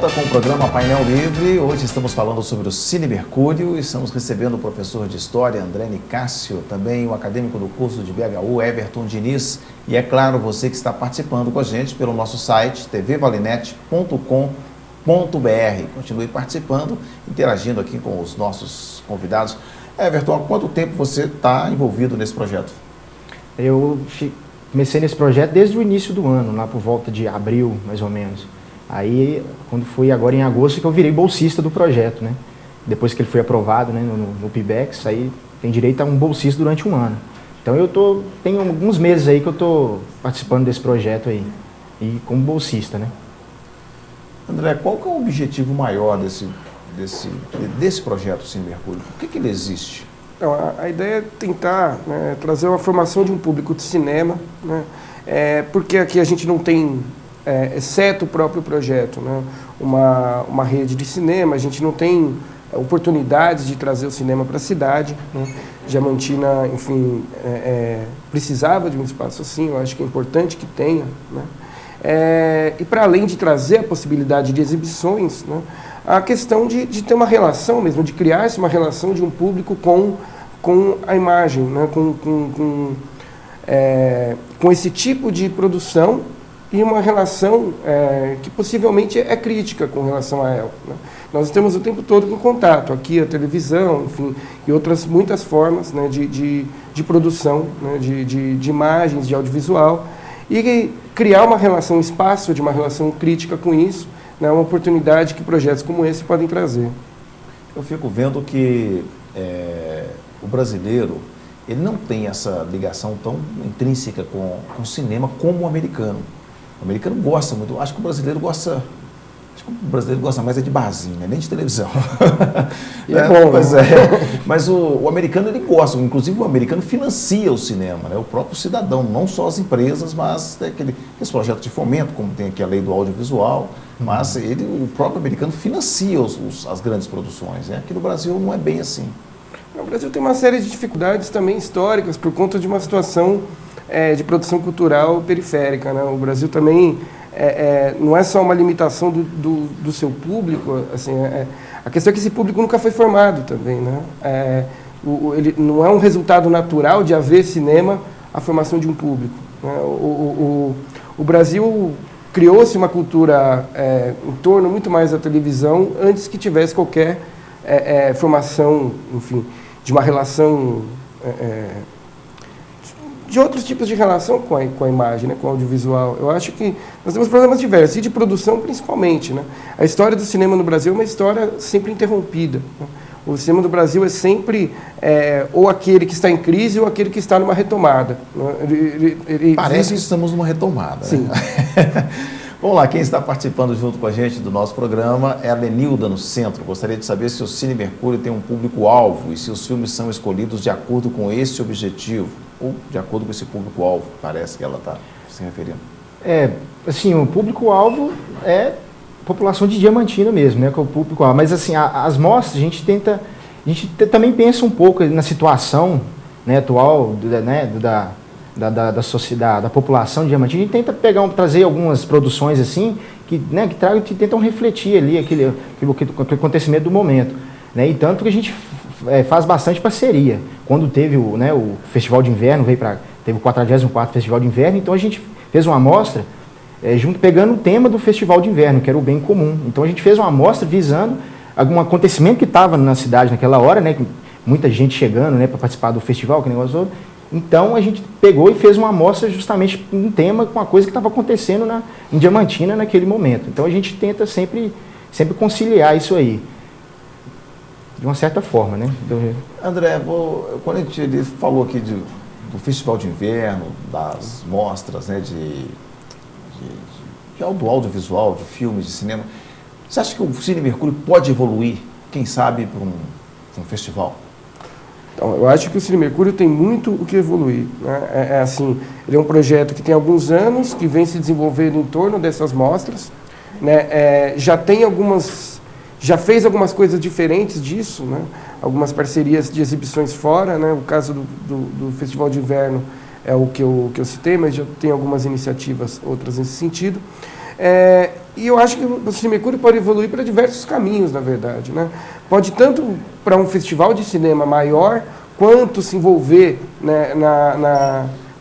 volta com o programa Painel Livre. Hoje estamos falando sobre o Cine Mercúrio e estamos recebendo o professor de História, André Nicásio, também o acadêmico do curso de BHU, Everton Diniz, e é claro, você que está participando com a gente pelo nosso site tvvalinet.com.br. Continue participando, interagindo aqui com os nossos convidados. Everton, há quanto tempo você está envolvido nesse projeto? Eu comecei nesse projeto desde o início do ano, lá por volta de abril, mais ou menos. Aí, quando foi agora em agosto, que eu virei bolsista do projeto, né? Depois que ele foi aprovado, né, no PIBEX, aí tem direito a um bolsista durante um ano. Então tenho alguns meses aí que eu estou participando desse projeto aí, e como bolsista, né? André, qual que é o objetivo maior desse projeto Cine Mercúrio? Por que ele existe? Então, a ideia é tentar, né, trazer uma formação de um público de cinema, né, porque aqui a gente não tem, exceto o próprio projeto, né, uma rede de cinema, a gente não tem oportunidades de trazer o cinema para a cidade, né. Diamantina, enfim, precisava de um espaço assim, eu acho que é importante que tenha, né. E para além de trazer a possibilidade de exibições, né, a questão de ter uma relação mesmo, de criar-se uma relação de um público com a imagem, né, com esse tipo de produção e uma relação que possivelmente é crítica com relação a ela, né. Nós estamos o tempo todo com contato, aqui a televisão, enfim, e outras muitas formas, né, de produção, né, de imagens, de audiovisual, e criar uma relação, um espaço de uma relação crítica com isso, né, uma oportunidade que projetos como esse podem trazer. Eu fico vendo que o brasileiro, ele não tem essa ligação tão intrínseca com o cinema como o americano. O americano gosta muito, acho que o brasileiro gosta mais de barzinho, né? Nem de televisão. E é bom, pois né? Mas o americano, ele gosta, inclusive o americano financia o cinema, né? O próprio cidadão, não só as empresas, mas tem aqueles projetos de fomento, como tem aqui a lei do audiovisual, mas o próprio americano financia as grandes produções, né? Aqui no Brasil não é bem assim. O Brasil tem uma série de dificuldades também históricas por conta de uma situação de produção cultural periférica, né? O Brasil também não é só uma limitação do seu público, assim, a questão é que esse público nunca foi formado também, né? Ele não é um resultado natural de haver cinema a formação de um público, né? O Brasil criou-se uma cultura em torno muito mais da televisão antes que tivesse qualquer formação, enfim, de uma relação, de outros tipos de relação com a imagem, né, com o audiovisual. Eu acho que nós temos problemas diversos, e de produção principalmente, né? A história do cinema no Brasil é uma história sempre interrompida, né? O cinema do Brasil é sempre ou aquele que está em crise ou aquele que está numa retomada, né? Parece que estamos numa retomada. Sim. Né? Vamos lá, quem está participando junto com a gente do nosso programa é a Lenilda, no Centro. Gostaria de saber se o Cine Mercúrio tem um público-alvo e se os filmes são escolhidos de acordo com esse objetivo, ou de acordo com esse público-alvo, parece que ela está se referindo. Assim, o público-alvo é a população de Diamantina mesmo, né, que é o público-alvo. Mas, assim, as mostras, a gente também pensa um pouco na situação, né, atual, né, da sociedade, da população de Diamantina. A gente tenta trazer algumas produções assim que tentam refletir ali aquele acontecimento do momento, né? E tanto que a gente faz bastante parceria. Quando teve o Festival de Inverno, teve o 44º Festival de Inverno, então a gente fez uma amostra pegando o tema do Festival de Inverno, que era o bem comum. Então a gente fez uma amostra visando algum acontecimento que estava na cidade naquela hora, né? Muita gente chegando, né, para participar do festival, que negócio todo. Então a gente pegou e fez uma amostra justamente um tema com a coisa que estava acontecendo em Diamantina naquele momento. Então a gente tenta sempre conciliar isso aí, de uma certa forma, né? André, quando ele falou aqui do Festival de Inverno, das mostras, né, do audiovisual, de filmes, de cinema, você acha que o Cine Mercúrio pode evoluir, quem sabe, para um festival? Então, eu acho que o Cine Mercúrio tem muito o que evoluir, né? Assim, ele é um projeto que tem alguns anos, que vem se desenvolvendo em torno dessas mostras, né? Já fez algumas coisas diferentes disso, né? Algumas parcerias de exibições fora, né? O caso do Festival de Inverno é o que eu citei, mas já tem algumas iniciativas, outras nesse sentido. E eu acho que o Cine Mercúrio pode evoluir para diversos caminhos, na verdade, né? Pode tanto para um festival de cinema maior, quanto se envolver, né,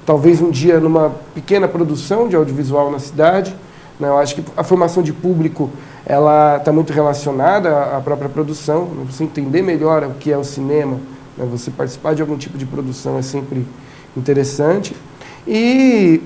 talvez um dia numa pequena produção de audiovisual na cidade, né? Eu acho que a formação de público ela está muito relacionada à própria produção, né? Você entender melhor o que é o cinema, né? Você participar de algum tipo de produção é sempre interessante. E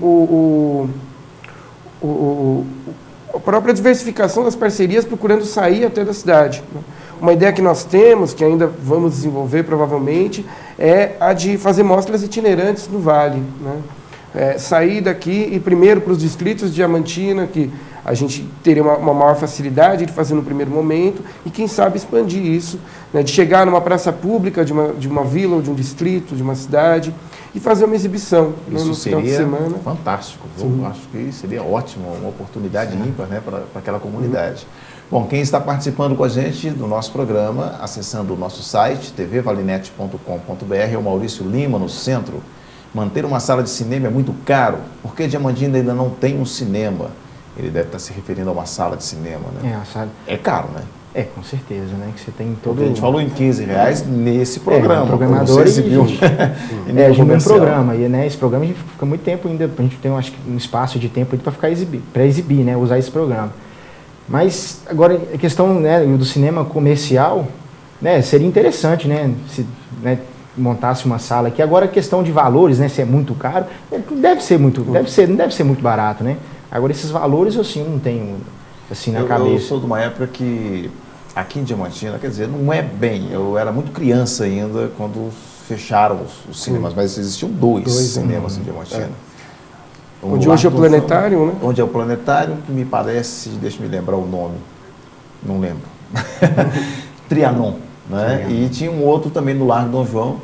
a própria diversificação das parcerias, procurando sair até da cidade, né? Uma ideia que nós temos, que ainda vamos desenvolver provavelmente, é a de fazer mostras itinerantes no Vale, né? Sair daqui e primeiro para os distritos de Diamantina, que a gente teria uma maior facilidade de fazer no primeiro momento, e quem sabe expandir isso, né? De chegar numa praça pública de uma vila ou de um distrito, de uma cidade, e fazer uma exibição, isso, né, no final de semana. Fantástico. Eu acho que seria ótimo, uma oportunidade ímpar, né, para aquela comunidade. Bom, quem está participando com a gente do nosso programa, acessando o nosso site, tvvalinete.com.br, é o Maurício Lima, no centro. Manter uma sala de cinema é muito caro. Por que Diamantina ainda não tem um cinema? Ele deve estar se referindo a uma sala de cinema, né? É caro, né? Com certeza, né? Que você tem todo... Porque a gente falou em R$15 nesse programa. Programador e a gente um programa. E, né, esse programa a gente fica muito tempo ainda, a gente tem, acho que, um espaço de tempo para exibir, né? Usar esse programa. Mas, agora, a questão, né, do cinema comercial, né, seria interessante, né? Se, né, montasse uma sala aqui. Agora, a questão de valores, né? Se é muito caro, não deve ser muito barato, né? Agora, esses valores, eu, assim, não tenho... assim, na cabeça. Eu sou de uma época que, aqui em Diamantina, quer dizer, não é bem, eu era muito criança ainda quando fecharam os cinemas, mas existiam dois cinemas em Diamantina. Onde hoje é o Planetário, né? Onde é o Planetário, que me parece, deixa eu me lembrar o nome, não lembro, Trianon, né? E tinha um outro também no Largo Dom João,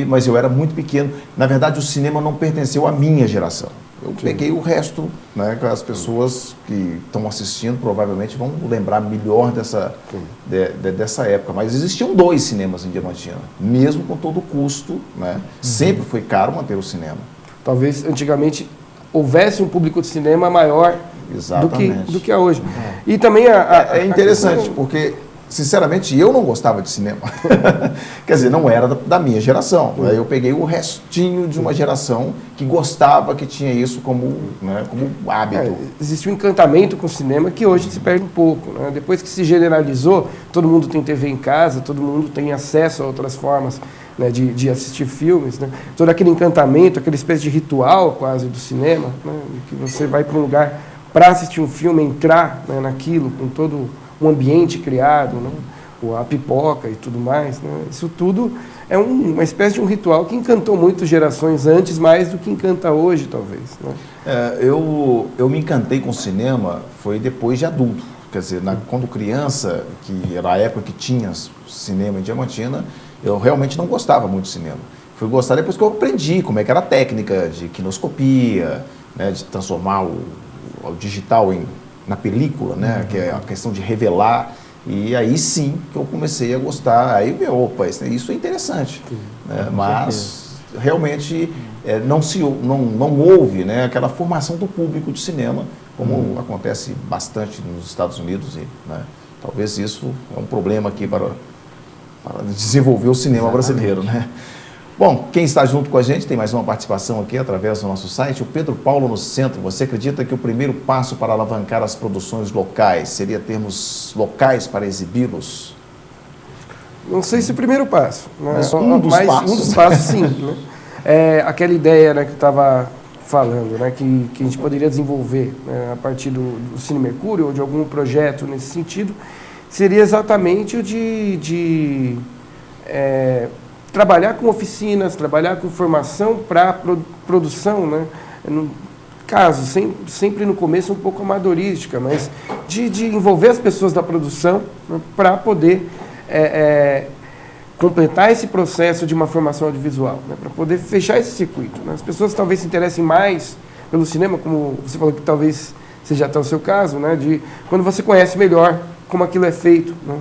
mas eu era muito pequeno. Na verdade, o cinema não pertenceu à minha geração. Eu peguei o resto, né, que as pessoas que estão assistindo provavelmente vão lembrar melhor dessa época. Mas existiam dois cinemas em Diamantina, mesmo com todo o custo, né? Sempre foi caro manter o cinema. Talvez antigamente houvesse um público de cinema maior do que é hoje. E também é interessante, porque... Sinceramente, eu não gostava de cinema. Quer dizer, não era da minha geração. Né? Eu peguei o restinho de uma geração que gostava, que tinha isso como, né, como hábito. Existe um encantamento com o cinema que hoje se perde um pouco. Né? Depois que se generalizou, todo mundo tem TV em casa, todo mundo tem acesso a outras formas, né, de assistir filmes. Né? Todo aquele encantamento, aquela espécie de ritual quase do cinema, né, que você vai para um lugar para assistir um filme, entrar, né, naquilo, com todo um ambiente criado, né? A pipoca e tudo mais, né? Isso tudo é uma espécie de um ritual que encantou muito gerações antes, mais do que encanta hoje, talvez, né? Eu me encantei com o cinema foi depois de adulto. Quer dizer, quando criança, que era a época que tinha cinema em Diamantina, eu realmente não gostava muito de cinema. Fui gostar depois que eu aprendi como é que era a técnica de quinoscopia, né? De transformar o digital na película, né? Que é a questão de revelar, e aí sim que eu comecei a gostar, aí, opa, isso é interessante, né? Mas realmente não houve, né, aquela formação do público de cinema, como acontece bastante nos Estados Unidos, e, né, talvez isso é um problema aqui para desenvolver o cinema brasileiro, né? Bom, quem está junto com a gente, tem mais uma participação aqui através do nosso site, o Pedro Paulo no centro. Você acredita que o primeiro passo para alavancar as produções locais seria termos locais para exibi-los? Não sei se o primeiro passo, né? Mas um dos passos, sim. Né? Aquela ideia, né, que eu estava falando, né, que a gente poderia desenvolver, né, a partir do Cine Mercúrio ou de algum projeto nesse sentido, seria exatamente o de trabalhar com oficinas, trabalhar com formação para produção, né? No caso, sempre no começo um pouco amadorística, mas de envolver as pessoas da produção, né, para poder completar esse processo de uma formação audiovisual, né, para poder fechar esse circuito. Né? As pessoas talvez se interessem mais pelo cinema, como você falou que talvez seja até o seu caso, né, de quando você conhece melhor como aquilo é feito, né?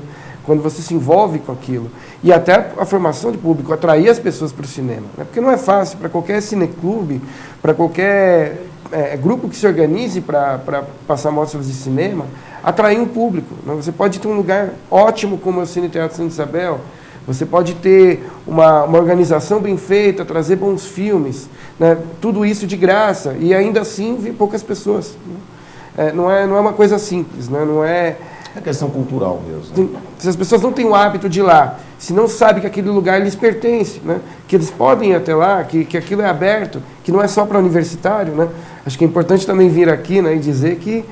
quando você se envolve com aquilo. E até a formação de público, atrair as pessoas para o cinema. Né? Porque não é fácil para qualquer cineclube, para qualquer grupo que se organize para passar mostras de cinema, atrair um público. Né? Você pode ter um lugar ótimo como é o Cine Teatro Santa Isabel, você pode ter uma organização bem feita, trazer bons filmes, né? Tudo isso de graça, e ainda assim vir poucas pessoas. Né? Não é uma coisa simples, né? Não é... É questão cultural mesmo. Se as pessoas não têm o hábito de ir lá, se não sabem que aquele lugar lhes pertence, né? Que eles podem ir até lá, que aquilo é aberto, que não é só para universitário, né? Acho que é importante também vir aqui, né, e dizer que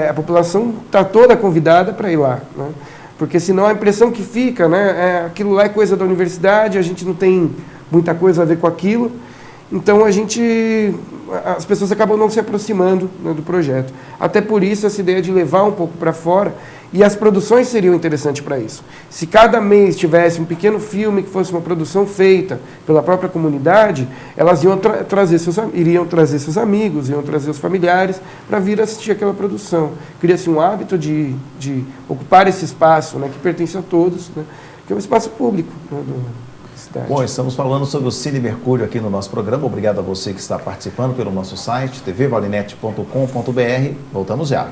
a população está toda convidada para ir lá, né? Porque senão a impressão que fica, né, aquilo lá é coisa da universidade, a gente não tem muita coisa a ver com aquilo, então as pessoas acabam não se aproximando, né, do projeto. Até por isso essa ideia de levar um pouco para fora, e as produções seriam interessantes para isso. Se cada mês tivesse um pequeno filme que fosse uma produção feita pela própria comunidade, elas iriam trazer seus amigos, iam trazer os familiares para vir assistir aquela produção. Cria-se um hábito de ocupar esse espaço, né, que pertence a todos, né, que é um espaço público, né, da cidade. Bom, estamos falando sobre o Cine Mercúrio aqui no nosso programa. Obrigado a você que está participando pelo nosso site, tvvalinet.com.br. Voltamos já.